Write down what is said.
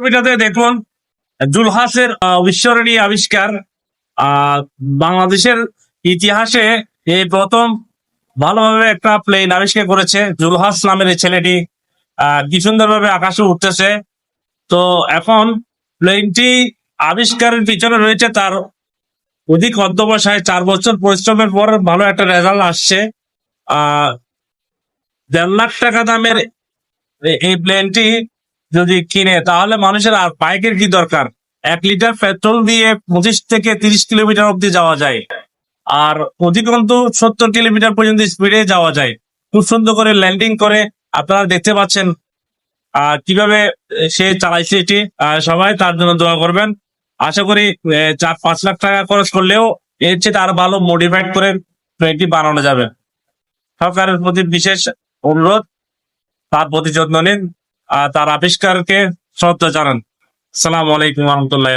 ছবিটাতে দেখুন জুলহাসের অবিস্মরণীয় আবিষ্কার। বাংলাদেশের ইতিহাসে এই প্রথম ভালোভাবে একটা প্লেন আবিষ্কার করেছে জুলহাস নামের এই ছেলেটি। কি সুন্দরভাবে আকাশে উঠতেছে। তো এখন প্লেনটি আবিষ্কারের পিছনে রয়েছে তার অধিক অধ্যবসায়, 4 বছর পরিশ্রমের পর ভালো একটা রেজাল্ট আসছে। 1.5 লাখ টাকা দামের এই প্লেনটি যদি কিনে তাহলে মানুষের আর বাইকের কি দরকার। 1 লিটার পেট্রোল দিয়ে 25 থেকে 30 কিলোমিটার অব্দি যাওয়া যায়, আর অধিকন্তু 70 কিলোমিটার পর্যন্ত স্পিডে যাওয়া যায়। খুব সুন্দর করে ল্যান্ডিং করে আপনারা দেখতে পাচ্ছেন কিভাবে সে চালাইছে এটি। সবাই তার জন্য দোয়া করবেন। আশা করি 4-5 লাখ টাকা খরচ করলেও এর চেয়ে আরো ভালো মডিফাইড করে প্লেনটি বানানো যাবে। সরকারের প্রতি বিশেষ অনুরোধ, তার প্রতি যত্ন নিন, তার আবিষ্কারকে শ্রদ্ধা জানান। আসসালামু আলাইকুম রহমতুল্লাহ।